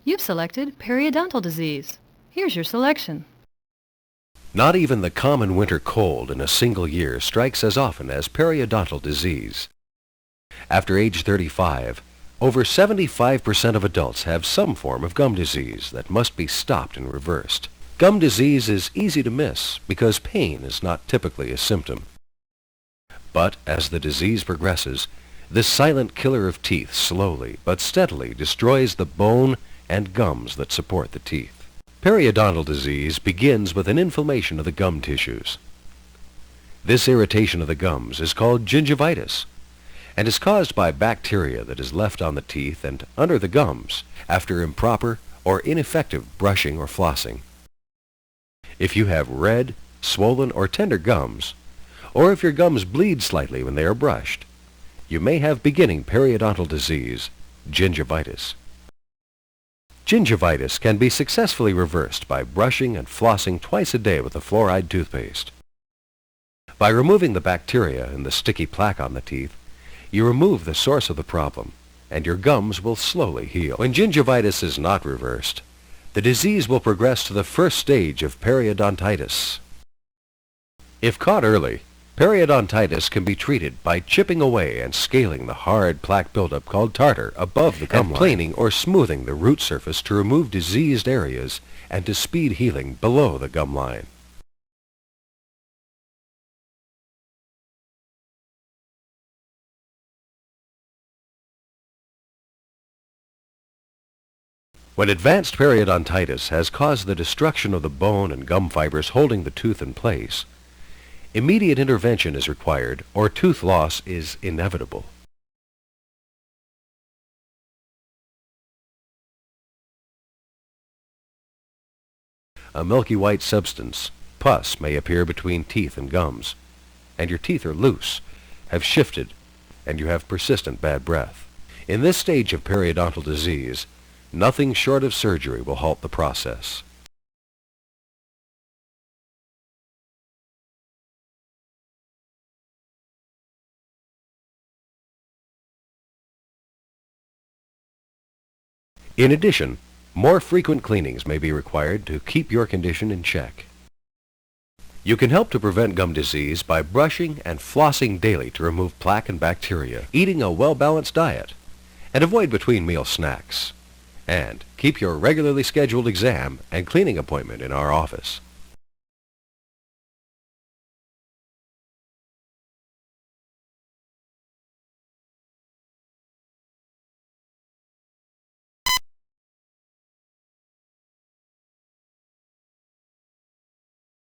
You've selected periodontal disease. Here's your selection. Not even the common winter cold in a single year strikes as often as periodontal disease. After age 35, over 75% of adults have some form of gum disease that must be stopped and reversed. Gum disease is easy to miss because pain is not typically a symptom. But as the disease progresses, this silent killer of teeth slowly but steadily destroys the bone and gums that support the teeth. Periodontal disease begins with an inflammation of the gum tissues. This irritation of the gums is called gingivitis and is caused by bacteria that is left on the teeth and under the gums after improper or ineffective brushing or flossing. If you have red, swollen, or tender gums, or if your gums bleed slightly when they are brushed, you may have beginning periodontal disease, gingivitis. Gingivitis can be successfully reversed by brushing and flossing twice a day with a fluoride toothpaste. By removing the bacteria and the sticky plaque on the teeth, you remove the source of the problem, and your gums will slowly heal. When gingivitis is not reversed, the disease will progress to the first stage of periodontitis. If caught early, periodontitis can be treated by chipping away and scaling the hard plaque buildup called tartar above the gum line, and planing or smoothing the root surface to remove diseased areas and to speed healing below the gum line. When advanced periodontitis has caused the destruction of the bone and gum fibers holding the tooth in place, immediate intervention is required or tooth loss is inevitable. A milky white substance, pus, may appear between teeth and gums, and your teeth are loose, have shifted, and you have persistent bad breath. In this stage of periodontal disease, nothing short of surgery will halt the process. In addition, more frequent cleanings may be required to keep your condition in check. You can help to prevent gum disease by brushing and flossing daily to remove plaque and bacteria, eating a well-balanced diet, and avoid between-meal snacks. And keep your regularly scheduled exam and cleaning appointment in our office.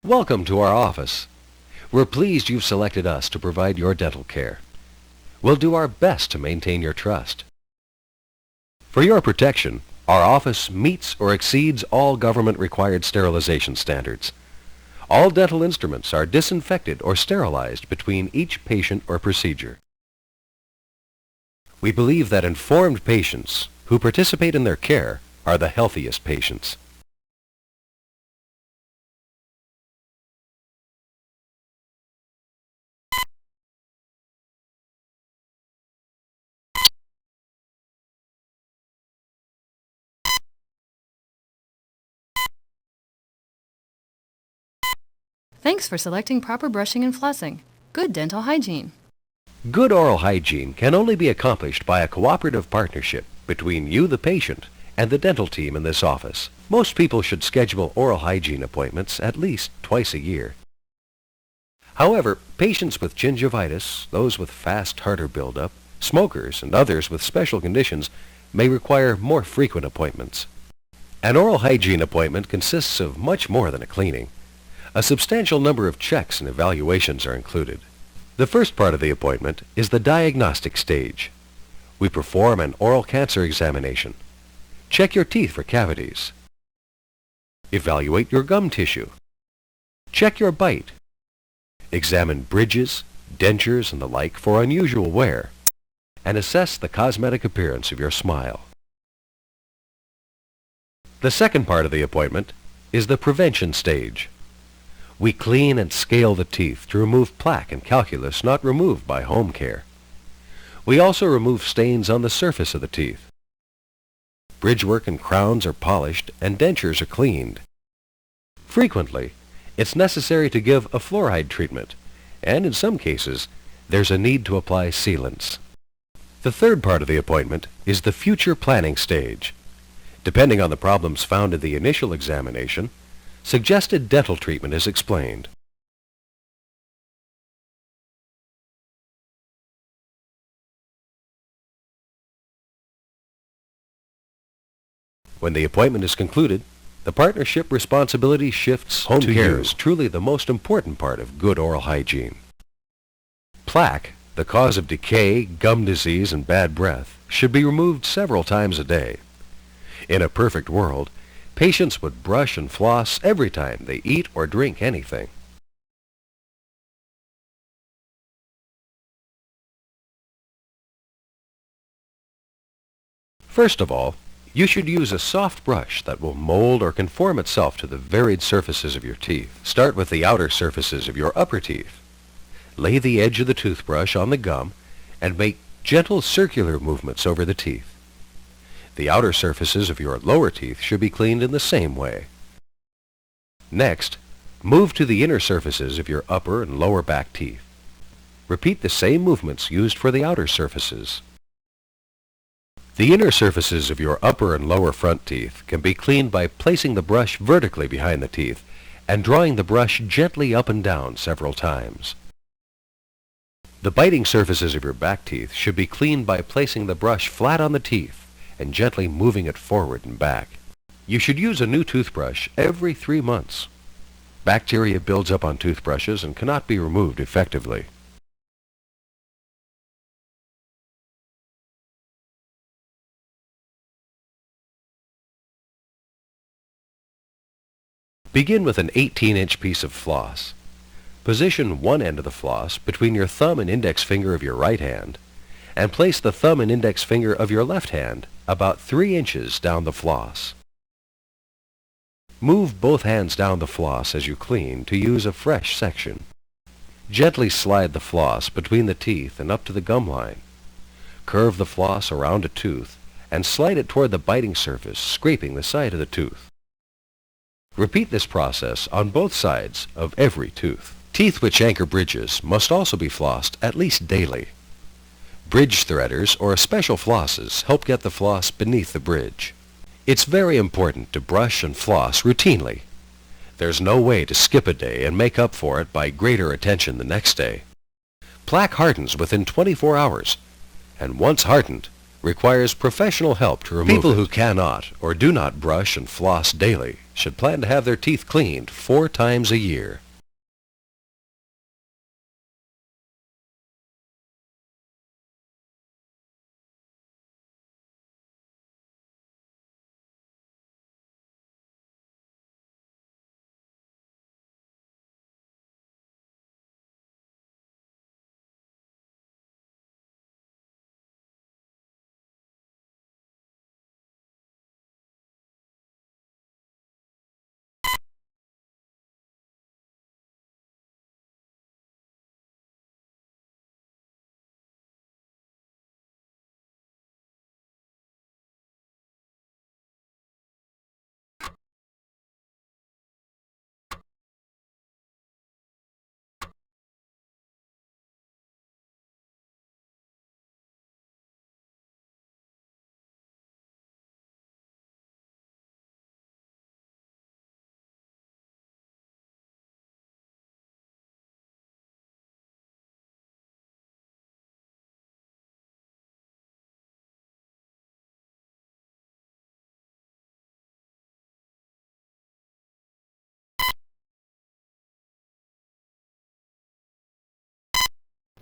Welcome to our office. We're pleased you've selected us to provide your dental care. We'll do our best to maintain your trust. For your protection, our office meets or exceeds all government-required sterilization standards. All dental instruments are disinfected or sterilized between each patient or procedure. We believe that informed patients who participate in their care are the healthiest patients. Thanks for selecting proper brushing and flossing. Good dental hygiene. Good oral hygiene can only be accomplished by a cooperative partnership between you, the patient, and the dental team in this office. Most people should schedule oral hygiene appointments at least twice a year. However, patients with gingivitis, those with fast tartar buildup, smokers, and others with special conditions may require more frequent appointments. An oral hygiene appointment consists of much more than a cleaning. A substantial number of checks and evaluations are included. The first part of the appointment is the diagnostic stage. We perform an oral cancer examination, check your teeth for cavities, evaluate your gum tissue, check your bite, examine bridges, dentures, and the like for unusual wear, and assess the cosmetic appearance of your smile. The second part of the appointment is the prevention stage. We clean and scale the teeth to remove plaque and calculus not removed by home care. We also remove stains on the surface of the teeth. bridgework and crowns are polished and dentures are cleaned. Frequently, it's necessary to give a fluoride treatment, and in some cases, there's a need to apply sealants. The third part of the appointment is the future planning stage. Depending on the problems found in the initial examination, suggested dental treatment is explained. When the appointment is concluded, the partnership responsibility shifts home care is truly the most important part of good oral hygiene. Plaque, the cause of decay, gum disease, and bad breath, should be removed several times a day. In a perfect world, patients would brush and floss every time they eat or drink anything. First of all, you should use a soft brush that will mold or conform itself to the varied surfaces of your teeth. Start with the outer surfaces of your upper teeth. Lay the edge of the toothbrush on the gum and make gentle circular movements over the teeth. The outer surfaces of your lower teeth should be cleaned in the same way. Next, move to the inner surfaces of your upper and lower back teeth. Repeat the same movements used for the outer surfaces. The inner surfaces of your upper and lower front teeth can be cleaned by placing the brush vertically behind the teeth and drawing the brush gently up and down several times. The biting surfaces of your back teeth should be cleaned by placing the brush flat on the teeth and gently moving it forward and back. You should use a new toothbrush every 3 months. Bacteria builds up on toothbrushes and cannot be removed effectively. Begin with an 18-inch piece of floss. Position one end of the floss between your thumb and index finger of your right hand, and place the thumb and index finger of your left hand about 3 inches down the floss. Move both hands down the floss as you clean to use a fresh section. Gently slide the floss between the teeth and up to the gum line. Curve the floss around a tooth and slide it toward the biting surface, scraping the side of the tooth. Repeat this process on both sides of every tooth. Teeth which anchor bridges must also be flossed at least daily. Bridge threaders or special flosses help get the floss beneath the bridge. It's very important to brush and floss routinely. There's no way to skip a day and make up for it by greater attention the next day. Plaque hardens within 24 hours, and once hardened, requires professional help to remove it. People who cannot or do not brush and floss daily should plan to have their teeth cleaned 4 times a year.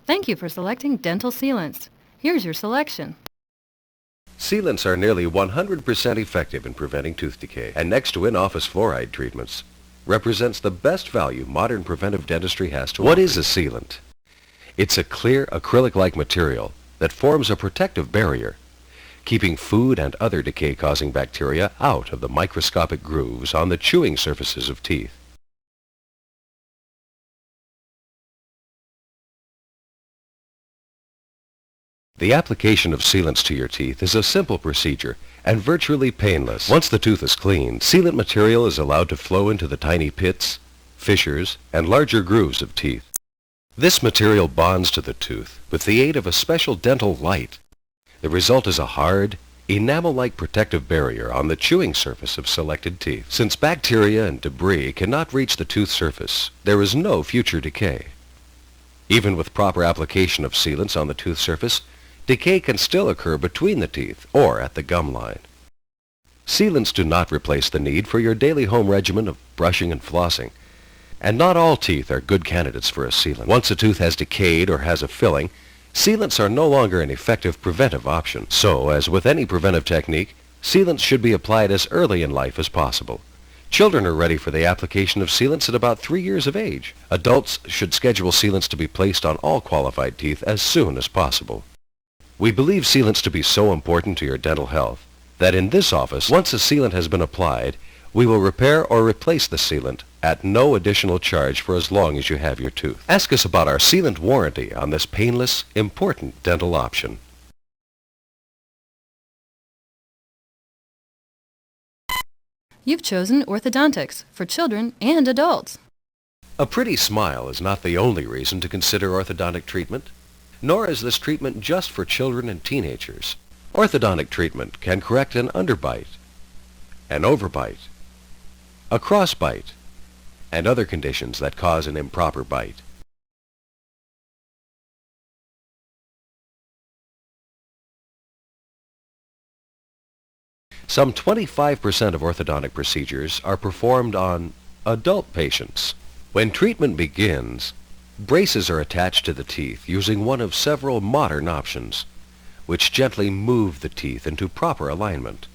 Thank you for selecting dental sealants. Here's your selection. Sealants are nearly 100% effective in preventing tooth decay, and next to in-office fluoride treatments, represents the best value modern preventive dentistry has to offer. What is a sealant? It's a clear acrylic-like material that forms a protective barrier, keeping food and other decay-causing bacteria out of the microscopic grooves on the chewing surfaces of teeth. The application of sealants to your teeth is a simple procedure and virtually painless. Once the tooth is cleaned, sealant material is allowed to flow into the tiny pits, fissures, and larger grooves of teeth. This material bonds to the tooth with the aid of a special dental light. The result is a hard, enamel-like protective barrier on the chewing surface of selected teeth. Since bacteria and debris cannot reach the tooth surface, there is no future decay. Even with proper application of sealants on the tooth surface, decay can still occur between the teeth or at the gum line. Sealants do not replace the need for your daily home regimen of brushing and flossing, and not all teeth are good candidates for a sealant. Once a tooth has decayed or has a filling, sealants are no longer an effective preventive option. So, as with any preventive technique, sealants should be applied as early in life as possible. Children are ready for the application of sealants at about 3 years of age. Adults should schedule sealants to be placed on all qualified teeth as soon as possible. We believe sealants to be so important to your dental health that in this office, once a sealant has been applied, we will repair or replace the sealant at no additional charge for as long as you have your tooth. Ask us about our sealant warranty on this painless, important dental option. You've chosen orthodontics for children and adults. A pretty smile is not the only reason to consider orthodontic treatment, nor is this treatment just for children and teenagers. Orthodontic treatment can correct an underbite, an overbite, a crossbite, and other conditions that cause an improper bite. Some 25% of orthodontic procedures are performed on adult patients. When treatment begins, braces are attached to the teeth using one of several modern options, which gently move the teeth into proper alignment.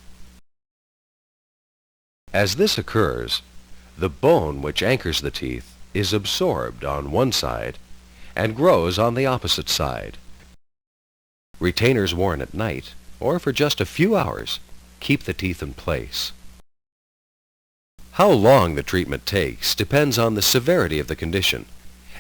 As this occurs, the bone which anchors the teeth is absorbed on one side and grows on the opposite side. Retainers worn at night, or for just a few hours, keep the teeth in place. How long the treatment takes depends on the severity of the condition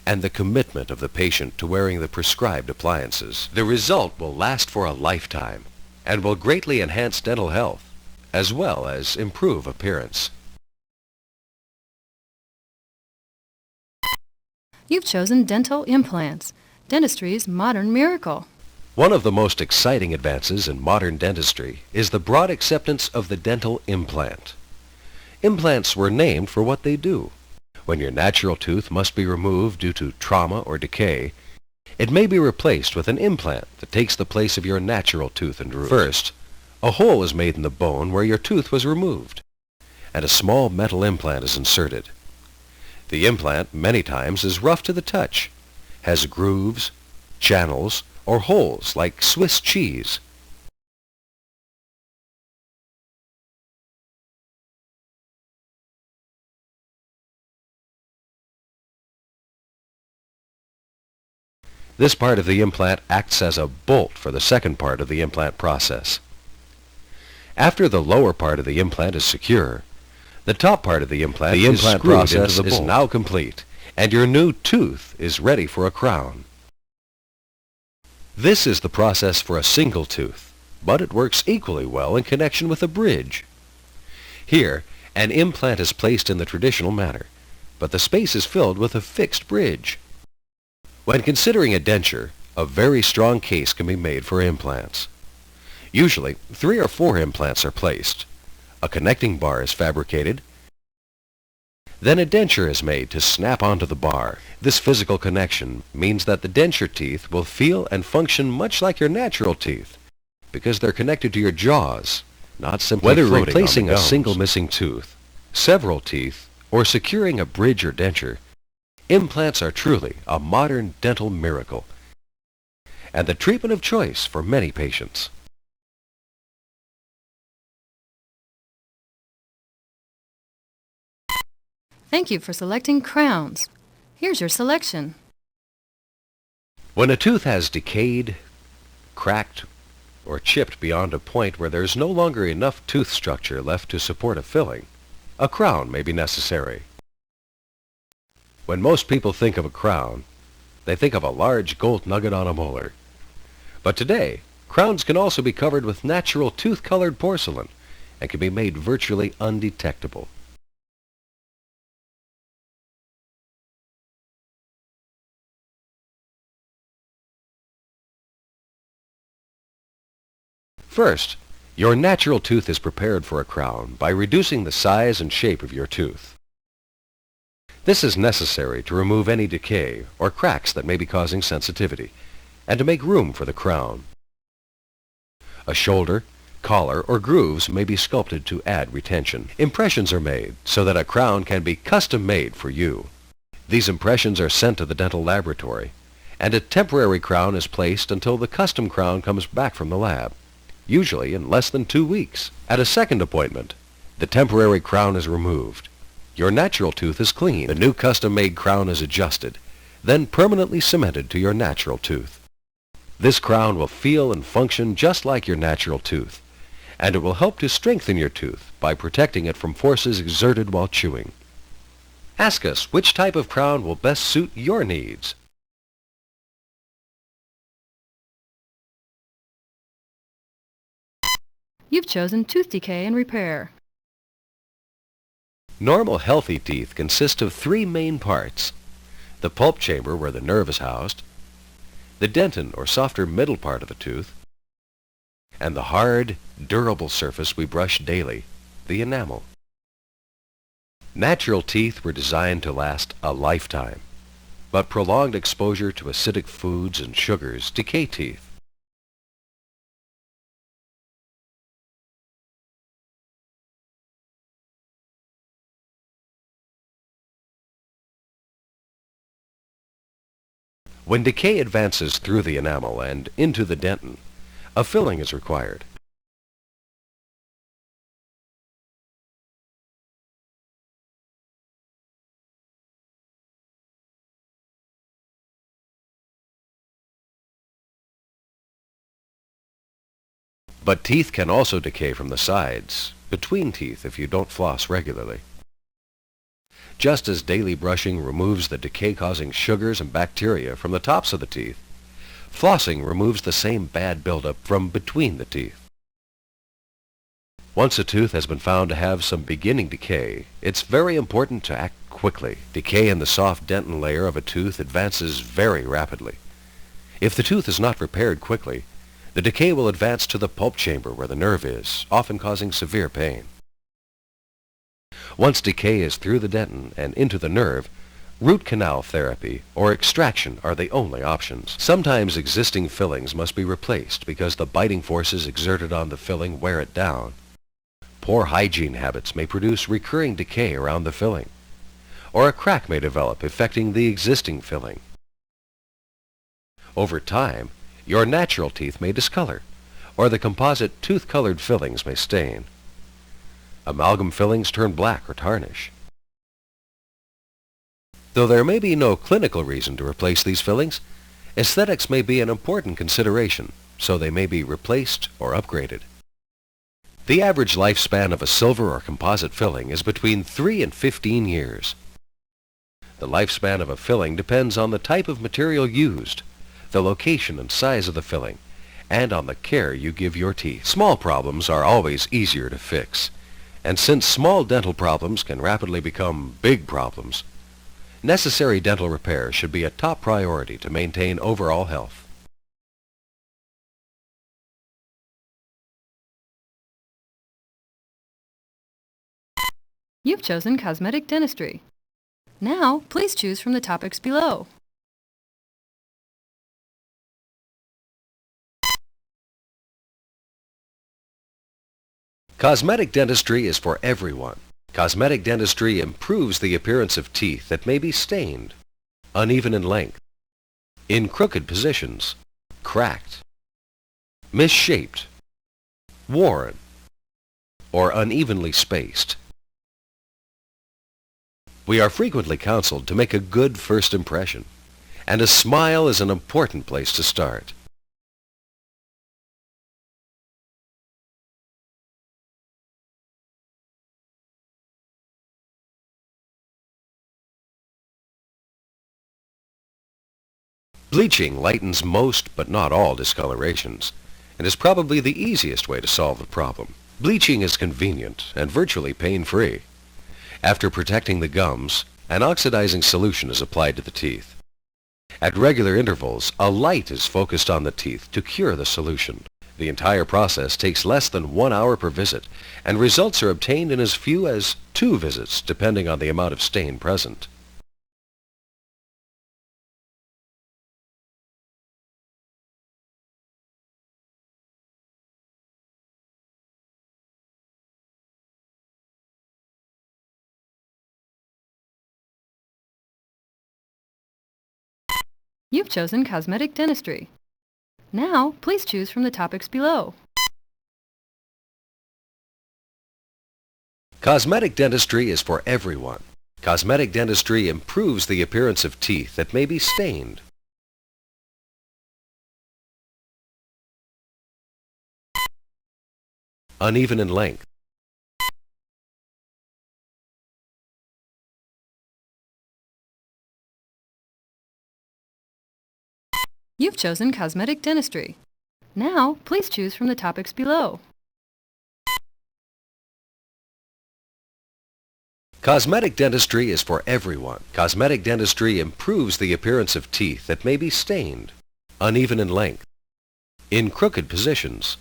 and the commitment of the patient to wearing the prescribed appliances. The result will last for a lifetime and will greatly enhance dental health as well as improve appearance. You've chosen dental implants, dentistry's modern miracle. One of the most exciting advances in modern dentistry is the broad acceptance of the dental implant. Implants were named for what they do. When your natural tooth must be removed due to trauma or decay, it may be replaced with an implant that takes the place of your natural tooth and root. First, a hole is made in the bone where your tooth was removed, and a small metal implant is inserted. The implant, many times, is rough to the touch, has grooves, channels, or holes like Swiss cheese. This part of the implant acts as a bolt for the second part of the implant process. After the lower part of the implant is secure, the top part of the implant process is now complete, and your new tooth is ready for a crown. This is the process for a single tooth, but it works equally well in connection with a bridge. Here, an implant is placed in the traditional manner, but the space is filled with a fixed bridge. When considering a denture, a very strong case can be made for implants. Usually, 3 or 4 implants are placed. A connecting bar is fabricated. Then a denture is made to snap onto the bar. This physical connection means that the denture teeth will feel and function much like your natural teeth because they're connected to your jaws, not simply floating on the gums. Whether replacing a single missing tooth, several teeth, or securing a bridge or denture, implants are truly a modern dental miracle and the treatment of choice for many patients. Thank you for selecting crowns. Here's your selection. When a tooth has decayed, cracked, or chipped beyond a point where there's no longer enough tooth structure left to support a filling, a crown may be necessary. When most people think of a crown, they think of a large gold nugget on a molar. But today, Crowns can also be covered with natural tooth-colored porcelain and can be made virtually undetectable. First, your natural tooth is prepared for a crown by reducing the size and shape of your tooth. This is necessary to remove any decay or cracks that may be causing sensitivity and to make room for the crown. A shoulder, collar, or grooves may be sculpted to add retention. Impressions are made so that a crown can be custom made for you. These impressions are sent to the dental laboratory, and a temporary crown is placed until the custom crown comes back from the lab, usually in less than 2 weeks. At a second appointment, the temporary crown is removed. Your natural tooth is clean. The new custom-made crown is adjusted, then permanently cemented to your natural tooth. This crown will feel and function just like your natural tooth, and it will help to strengthen your tooth by protecting it from forces exerted while chewing. Ask us which type of crown will best suit your needs. You've chosen tooth decay and repair. Normal healthy teeth consist of 3 main parts: the pulp chamber where the nerve is housed, the dentin or softer middle part of the tooth, and the hard, durable surface we brush daily, the enamel. Natural teeth were designed to last a lifetime, but prolonged exposure to acidic foods and sugars decay teeth. When decay advances through the enamel and into the dentin, a filling is required. But teeth can also decay from the sides, between teeth if you don't floss regularly. Just as daily brushing removes the decay-causing sugars and bacteria from the tops of the teeth, flossing removes the same bad buildup from between the teeth. Once a tooth has been found to have some beginning decay, it's very important to act quickly. Decay in the soft dentin layer of a tooth advances very rapidly. If the tooth is not repaired quickly, the decay will advance to the pulp chamber where the nerve is, often causing severe pain. Once decay is through the dentin and into the nerve, root canal therapy or extraction are the only options. Sometimes existing fillings must be replaced because the biting forces exerted on the filling wear it down. Poor hygiene habits may produce recurring decay around the filling, or a crack may develop affecting the existing filling. Over time, your natural teeth may discolor, or the composite tooth-colored fillings may stain. Amalgam fillings turn black or tarnish. Though there may be no clinical reason to replace these fillings, aesthetics may be an important consideration, so they may be replaced or upgraded. The average lifespan of a silver or composite filling is between 3 and 15 years. The lifespan of a filling depends on the type of material used, the location and size of the filling, and on the care you give your teeth. Small problems are always easier to fix. And since small dental problems can rapidly become big problems, necessary dental repair should be a top priority to maintain overall health. You've chosen cosmetic dentistry. Now, please choose from the topics below. Cosmetic dentistry is for everyone. Cosmetic dentistry improves the appearance of teeth that may be stained, uneven in length, in crooked positions, cracked, misshaped, worn, or unevenly spaced. We are frequently counseled to make a good first impression, and a smile is an important place to start. Bleaching lightens most but not all discolorations, and is probably the easiest way to solve the problem. Bleaching is convenient and virtually pain-free. After protecting the gums, an oxidizing solution is applied to the teeth. At regular intervals, a light is focused on the teeth to cure the solution. The entire process takes less than 1 hour per visit, and results are obtained in as few as 2 visits, depending on the amount of stain present. You've chosen Cosmetic Dentistry. Now, please choose from the topics below. Cosmetic dentistry is for everyone. Cosmetic dentistry improves the appearance of teeth that may be stained. Uneven in length. You've chosen Cosmetic Dentistry. Now, please choose from the topics below. Cosmetic dentistry is for everyone. Cosmetic dentistry improves the appearance of teeth that may be stained, uneven in length, in crooked positions.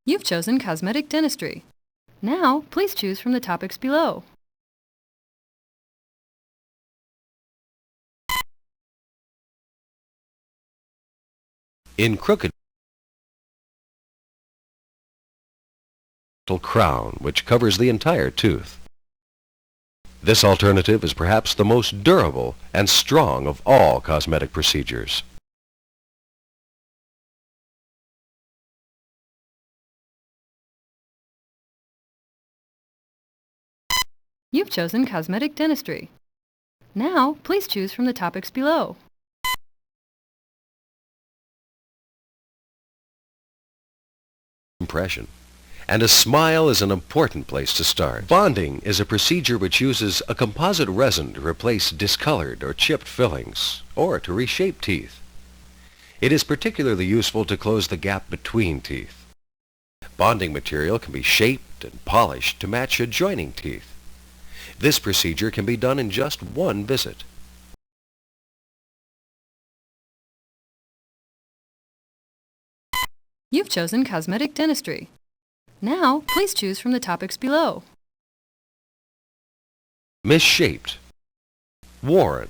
You've chosen Cosmetic Dentistry. Now, please choose from the topics below. In crooked crown, which covers the entire tooth. This alternative is perhaps the most durable and strong of all cosmetic procedures. You've chosen Cosmetic Dentistry. Now, please choose from the topics below. Impression. And a smile is an important place to start. Bonding is a procedure which uses a composite resin to replace discolored or chipped fillings, or to reshape teeth. It is particularly useful to close the gap between teeth. Bonding material can be shaped and polished to match adjoining teeth. This procedure can be done in just 1 visit. You've chosen Cosmetic Dentistry. Now, please choose from the topics below. Misshaped, worn,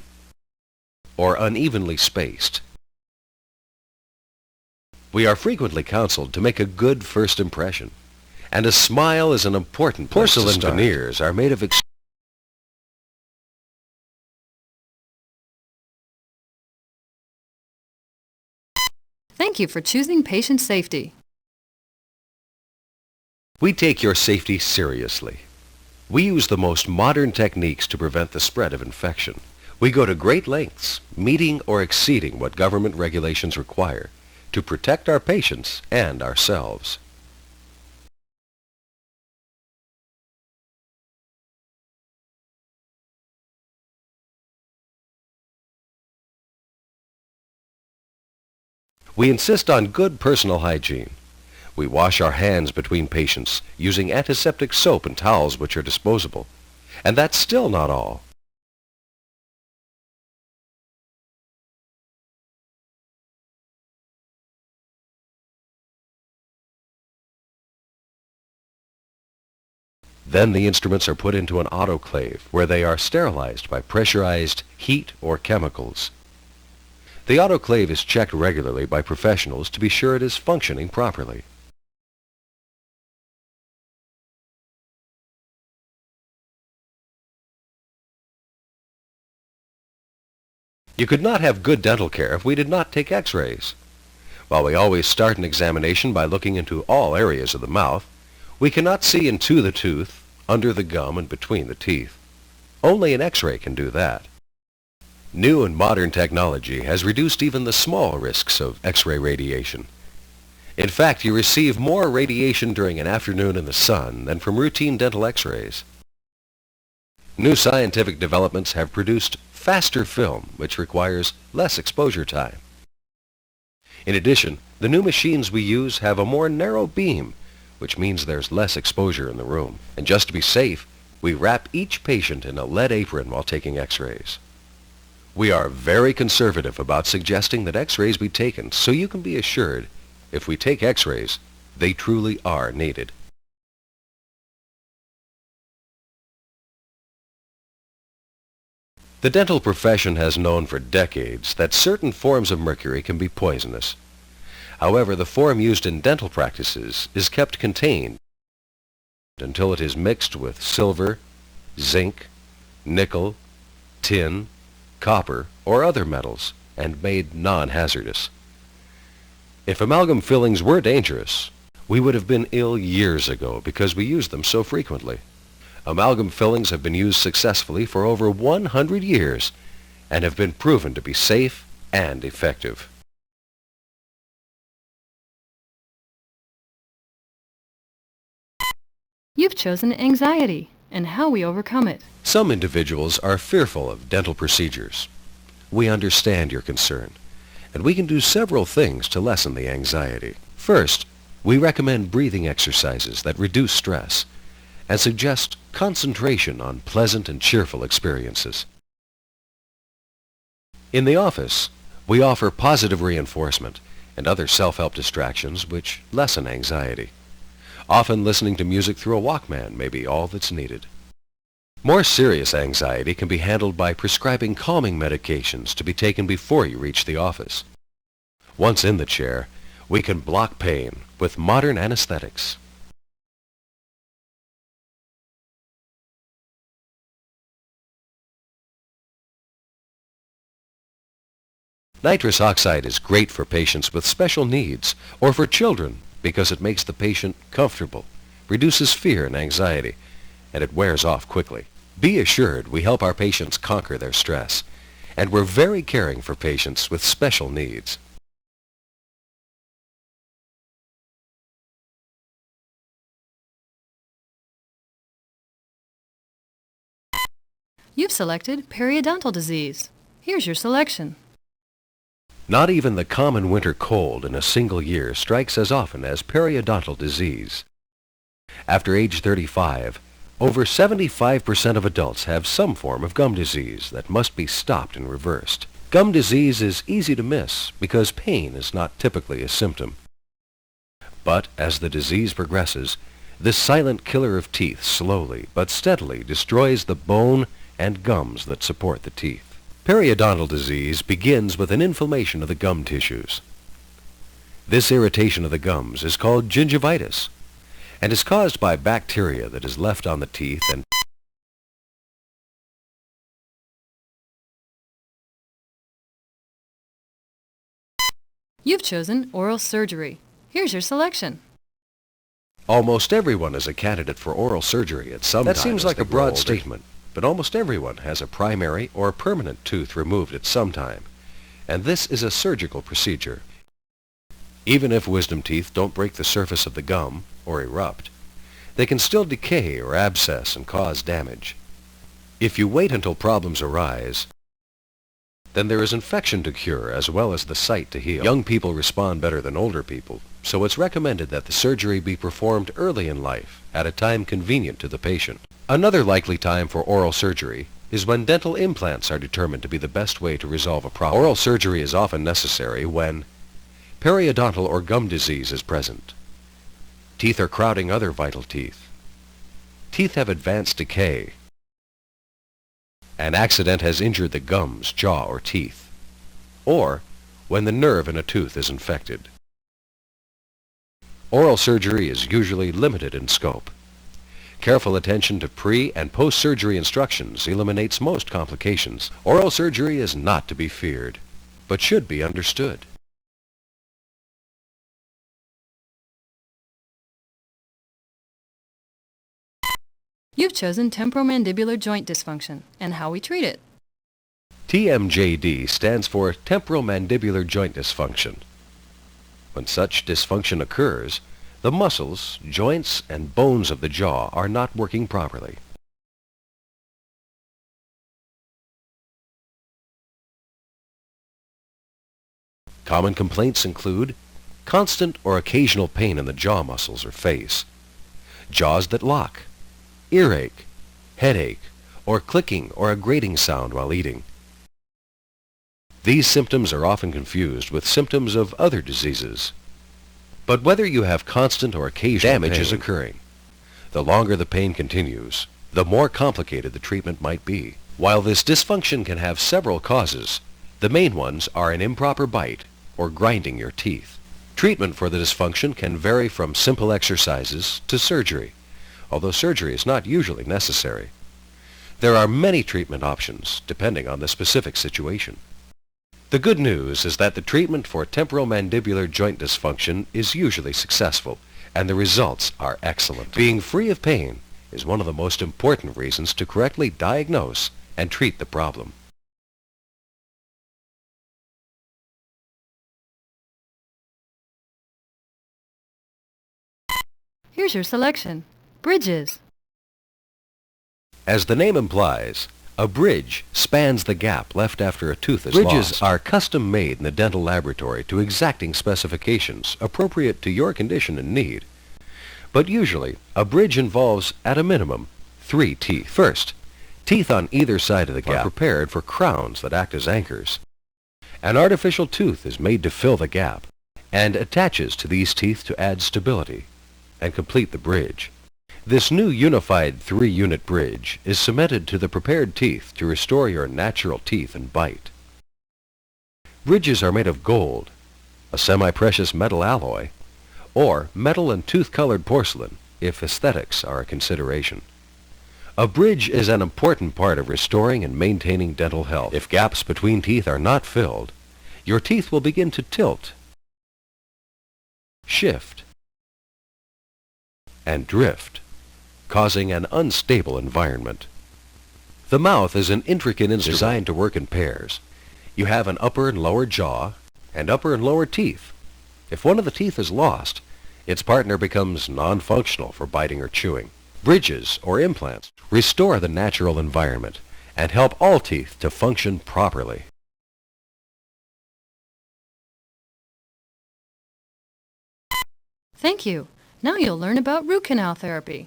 or unevenly spaced. We are frequently counseled to make a good first impression, and a smile is an important place to start. Porcelain veneers are made of Thank you for choosing patient safety. We take your safety seriously. We use the most modern techniques to prevent the spread of infection. We go to great lengths, meeting or exceeding what government regulations require, to protect our patients and ourselves. We insist on good personal hygiene. We wash our hands between patients using antiseptic soap and towels which are disposable. And that's still not all. Then the instruments are put into an autoclave where they are sterilized by pressurized heat or chemicals. The autoclave is checked regularly by professionals to be sure it is functioning properly. You could not have good dental care if we did not take x-rays. While we always start an examination by looking into all areas of the mouth, we cannot see into the tooth, under the gum, and between the teeth. Only an x-ray can do that. New and modern technology has reduced even the small risks of x-ray radiation. In fact, you receive more radiation during an afternoon in the sun than from routine dental x-rays. New scientific developments have produced faster film, which requires less exposure time. In addition, the new machines we use have a more narrow beam, which means there's less exposure in the room. And just to be safe, we wrap each patient in a lead apron while taking x-rays. We are very conservative about suggesting that x-rays be taken, so you can be assured if we take x-rays, they truly are needed. The dental profession has known for decades that certain forms of mercury can be poisonous. However, the form used in dental practices is kept contained until it is mixed with silver, zinc, nickel, tin, copper, or other metals and made non-hazardous. If amalgam fillings were dangerous, we would have been ill years ago because we use them so frequently. Amalgam fillings have been used successfully for over 100 years and have been proven to be safe and effective. You've chosen anxiety and how we overcome it. Some individuals are fearful of dental procedures. We understand your concern, and we can do several things to lessen the anxiety. First, we recommend breathing exercises that reduce stress and suggest concentration on pleasant and cheerful experiences. In the office, we offer positive reinforcement and other self-help distractions which lessen anxiety. Often listening to music through a Walkman may be all that's needed. More serious anxiety can be handled by prescribing calming medications to be taken before you reach the office. Once in the chair, we can block pain with modern anesthetics. Nitrous oxide is great for patients with special needs or for children because it makes the patient comfortable, reduces fear and anxiety, and it wears off quickly. Be assured we help our patients conquer their stress, and we're very caring for patients with special needs. You've selected periodontal disease. Here's your selection. Not even the common winter cold in a single year strikes as often as periodontal disease. After age 35, over 75% of adults have some form of gum disease that must be stopped and reversed. Gum disease is easy to miss because pain is not typically a symptom. But as the disease progresses, this silent killer of teeth slowly but steadily destroys the bone and gums that support the teeth. Periodontal disease begins with an inflammation of the gum tissues. This irritation of the gums is called gingivitis and is caused by bacteria that is left on the teeth and You've chosen oral surgery. Here's your selection. almost everyone is a candidate for oral surgery at some time. That seems like a broad statement, but almost everyone has a primary or permanent tooth removed at some time, and this is a surgical procedure. Even if wisdom teeth don't break the surface of the gum or erupt, they can still decay or abscess and cause damage. If you wait until problems arise, then there is infection to cure as well as the site to heal. Young people respond better than older people, so it's recommended that the surgery be performed early in life at a time convenient to the patient. Another likely time for oral surgery is when dental implants are determined to be the best way to resolve a problem. Oral surgery is often necessary when periodontal or gum disease is present. Teeth are crowding other vital teeth. Teeth have advanced decay. An accident has injured the gums, jaw, or teeth. Or when the nerve in a tooth is infected. Oral surgery is usually limited in scope. Careful attention to pre- and post-surgery instructions eliminates most complications. Oral surgery is not to be feared, but should be understood. You've chosen temporomandibular joint dysfunction and how we treat it. TMJD stands for temporomandibular joint dysfunction. When such dysfunction occurs, the muscles, joints, and bones of the jaw are not working properly. Common complaints include constant or occasional pain in the jaw muscles or face, jaws that lock, earache, headache, or clicking or a grating sound while eating. These symptoms are often confused with symptoms of other diseases. But whether you have constant or occasional damage is occurring. The longer the pain continues, the more complicated the treatment might be. While this dysfunction can have several causes, the main ones are an improper bite or grinding your teeth. Treatment for the dysfunction can vary from simple exercises to surgery, although surgery is not usually necessary. There are many treatment options depending on the specific situation. The good news is that the treatment for temporomandibular joint dysfunction is usually successful, and the results are excellent. Being free of pain is one of the most important reasons to correctly diagnose and treat the problem. Here's your selection. Bridges. As the name implies, a bridge spans the gap left after a tooth is lost. Bridges are custom made in the dental laboratory to exacting specifications appropriate to your condition and need. But usually, a bridge involves, at a minimum, 3 teeth. First, teeth on either side of the gap are prepared for crowns that act as anchors. An artificial tooth is made to fill the gap and attaches to these teeth to add stability and complete the bridge. This new unified 3-unit bridge is cemented to the prepared teeth to restore your natural teeth and bite. Bridges are made of gold, a semi-precious metal alloy, or metal and tooth-colored porcelain if aesthetics are a consideration. A bridge is an important part of restoring and maintaining dental health. If gaps between teeth are not filled, your teeth will begin to tilt, shift, and drift, causing an unstable environment. The mouth is an intricate instrument designed to work in pairs. You have an upper and lower jaw and upper and lower teeth. If one of the teeth is lost, its partner becomes non-functional for biting or chewing. Bridges or implants restore the natural environment and help all teeth to function properly. Thank you. Now you'll learn about root canal therapy.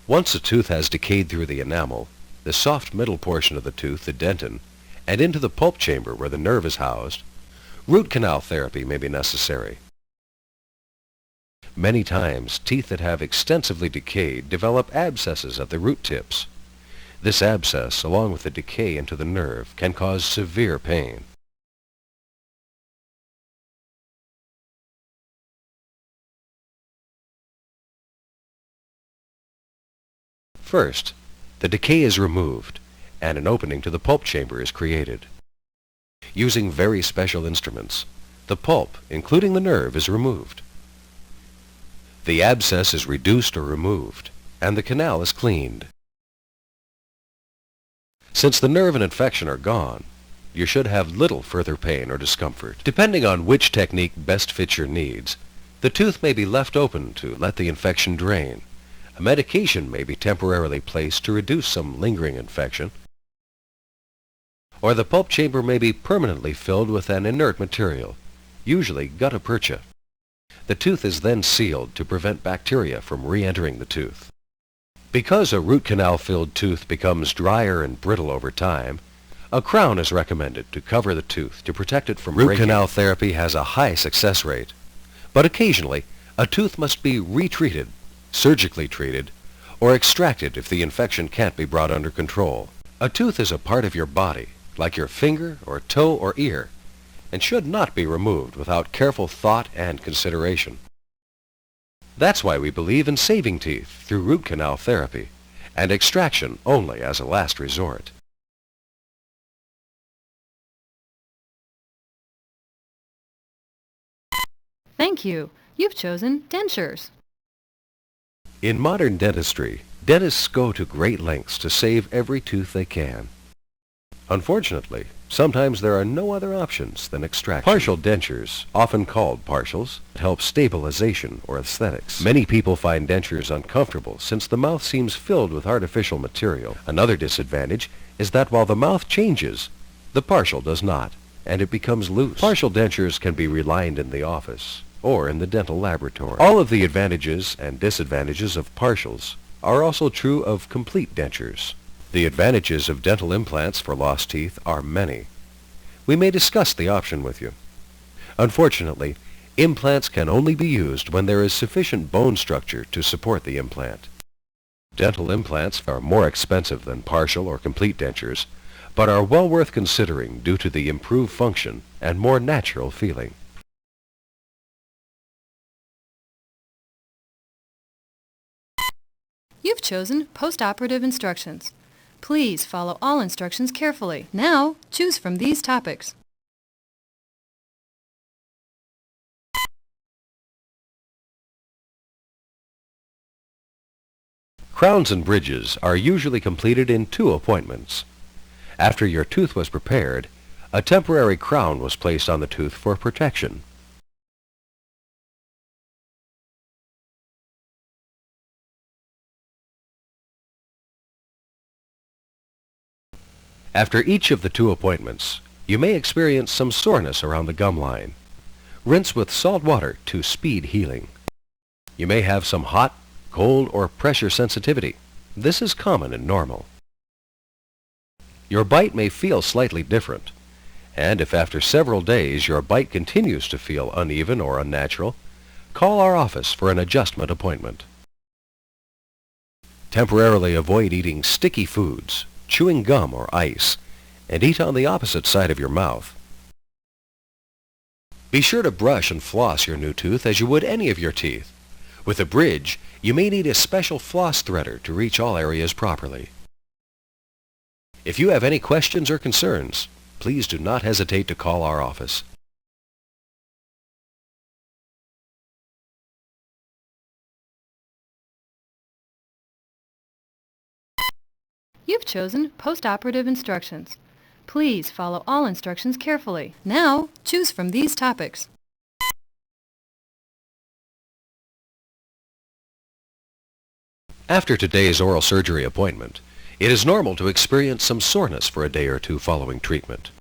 Once a tooth has decayed through the enamel, the soft middle portion of the tooth, the dentin, and into the pulp chamber where the nerve is housed, root canal therapy may be necessary. Many times, teeth that have extensively decayed develop abscesses at the root tips. This abscess, along with the decay into the nerve, can cause severe pain. First, the decay is removed, and an opening to the pulp chamber is created. Using very special instruments, the pulp, including the nerve, is removed. The abscess is reduced or removed, and the canal is cleaned. Since the nerve and infection are gone, you should have little further pain or discomfort. Depending on which technique best fits your needs, the tooth may be left open to let the infection drain. A medication may be temporarily placed to reduce some lingering infection, or the pulp chamber may be permanently filled with an inert material, usually gutta percha. The tooth is then sealed to prevent bacteria from re-entering the tooth. Because a root canal-filled tooth becomes drier and brittle over time, a crown is recommended to cover the tooth to protect it from breaking. Root canal therapy has a high success rate, but occasionally a tooth must be retreated, surgically treated, or extracted if the infection can't be brought under control. A tooth is a part of your body, like your finger or toe or ear, and should not be removed without careful thought and consideration. That's why we believe in saving teeth through root canal therapy, and extraction only as a last resort. Thank you. You've chosen dentures. In modern dentistry, dentists go to great lengths to save every tooth they can. Unfortunately, Sometimes there are no other options than extraction. Partial dentures, often called partials, help stabilization or aesthetics. Many people find dentures uncomfortable since the mouth seems filled with artificial material. Another disadvantage is that while the mouth changes, the partial does not, and it becomes loose. Partial dentures can be relined in the office or in the dental laboratory. All of the advantages and disadvantages of partials are also true of complete dentures. The advantages of dental implants for lost teeth are many. We may discuss the option with you. Unfortunately, implants can only be used when there is sufficient bone structure to support the implant. Dental implants are more expensive than partial or complete dentures, but are well worth considering due to the improved function and more natural feeling. You've chosen post-operative instructions. Please follow all instructions carefully. Now, choose from these topics. Crowns and bridges are usually completed in 2 appointments. After your tooth was prepared, a temporary crown was placed on the tooth for protection. After each of the 2 appointments, you may experience some soreness around the gum line. Rinse with salt water to speed healing. You may have some hot, cold, or pressure sensitivity. This is common and normal. Your bite may feel slightly different, and if after several days your bite continues to feel uneven or unnatural, call our office for an adjustment appointment. Temporarily avoid eating sticky foods, chewing gum or ice, and eat on the opposite side of your mouth. Be sure to brush and floss your new tooth as you would any of your teeth. With a bridge, you may need a special floss threader to reach all areas properly. If you have any questions or concerns, please do not hesitate to call our office. You've chosen post-operative instructions. Please follow all instructions carefully. Now, choose from these topics. After today's oral surgery appointment, it is normal to experience some soreness for a day or 2 following treatment.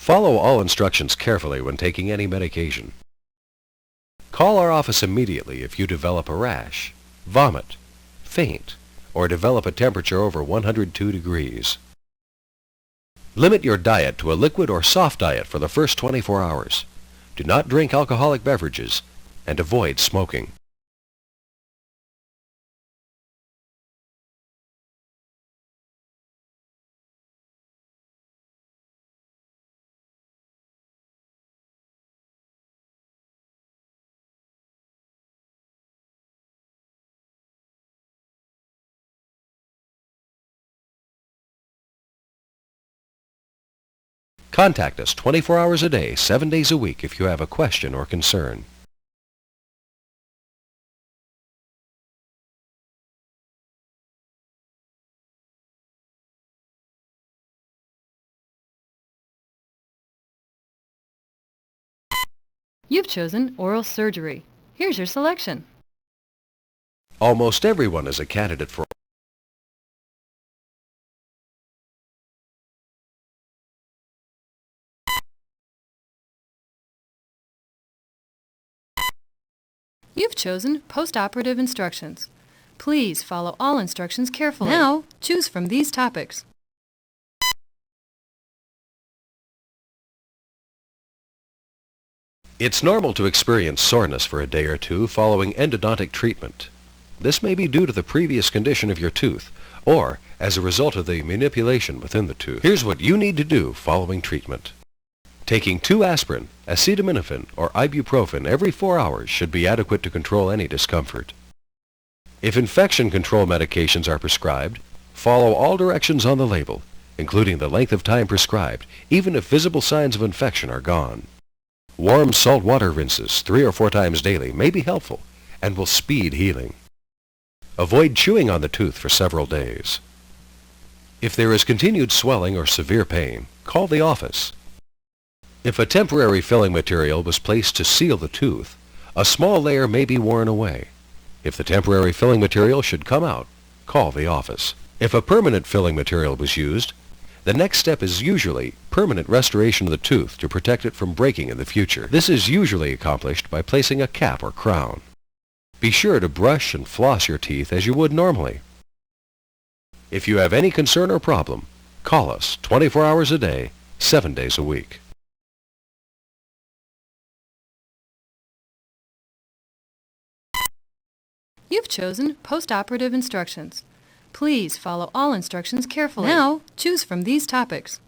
Follow all instructions carefully when taking any medication. Call our office immediately if you develop a rash, vomit, faint, or develop a temperature over 102 degrees. Limit your diet to a liquid or soft diet for the first 24 hours. Do not drink alcoholic beverages and avoid smoking. Contact us 24 hours a day, 7 days a week if you have a question or concern. You've chosen oral surgery. Here's your selection. Almost everyone is a candidate for You've chosen post-operative instructions. Please follow all instructions carefully. Now, choose from these topics. It's normal to experience soreness for a day or two following endodontic treatment. This may be due to the previous condition of your tooth or as a result of the manipulation within the tooth. Here's what you need to do following treatment. Taking 2 aspirin, acetaminophen, or ibuprofen every 4 hours should be adequate to control any discomfort. If infection control medications are prescribed, follow all directions on the label, including the length of time prescribed, even if visible signs of infection are gone. Warm salt water rinses 3 or 4 times daily may be helpful and will speed healing. Avoid chewing on the tooth for several days. If there is continued swelling or severe pain, call the office. If a temporary filling material was placed to seal the tooth, a small layer may be worn away. If the temporary filling material should come out, call the office. If a permanent filling material was used, the next step is usually permanent restoration of the tooth to protect it from breaking in the future. This is usually accomplished by placing a cap or crown. Be sure to brush and floss your teeth as you would normally. If you have any concern or problem, call us 24 hours a day, 7 days a week. You've chosen post-operative instructions. Please follow all instructions carefully. Now, choose from these topics.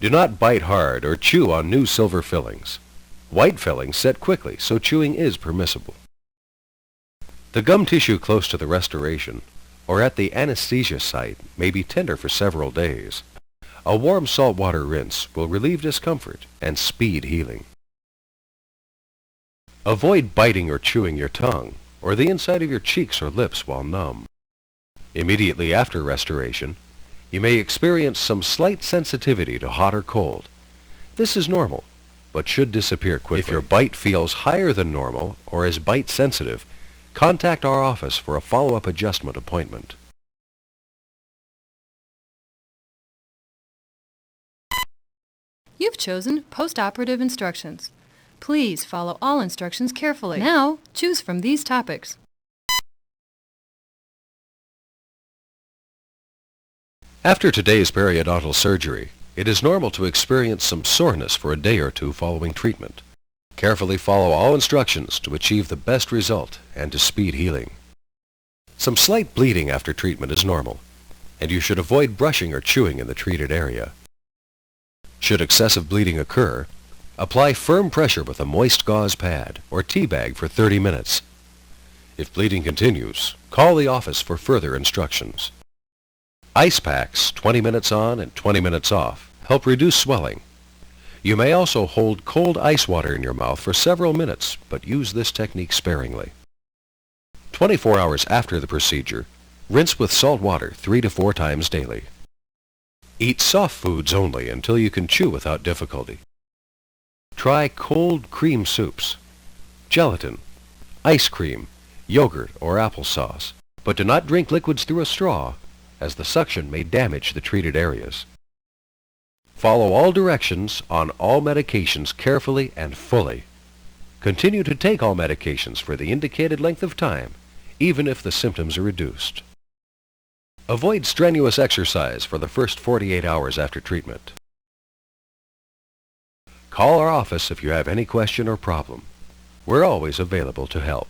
Do not bite hard or chew on new silver fillings. White fillings set quickly, so chewing is permissible. The gum tissue close to the restoration or at the anesthesia site may be tender for several days. A warm salt water rinse will relieve discomfort and speed healing. Avoid biting or chewing your tongue or the inside of your cheeks or lips while numb. Immediately after restoration, you may experience some slight sensitivity to hot or cold. This is normal, but should disappear quickly. If your bite feels higher than normal or is bite sensitive, contact our office for a follow-up adjustment appointment. You've chosen post-operative instructions. Please follow all instructions carefully. Now, choose from these topics. After today's periodontal surgery, it is normal to experience some soreness for a day or two following treatment. Carefully follow all instructions to achieve the best result and to speed healing. Some slight bleeding after treatment is normal, and you should avoid brushing or chewing in the treated area. Should excessive bleeding occur, apply firm pressure with a moist gauze pad or tea bag for 30 minutes. If bleeding continues, call the office for further instructions. Ice packs, 20 minutes on and 20 minutes off, help reduce swelling. You may also hold cold ice water in your mouth for several minutes, but use this technique sparingly. 24 hours after the procedure, rinse with salt water 3 to 4 times daily. Eat soft foods only until you can chew without difficulty. Try cold cream soups, gelatin, ice cream, yogurt, or applesauce, but do not drink liquids through a straw, as the suction may damage the treated areas. Follow all directions on all medications carefully and fully. Continue to take all medications for the indicated length of time, even if the symptoms are reduced. Avoid strenuous exercise for the first 48 hours after treatment. Call our office if you have any question or problem. We're always available to help.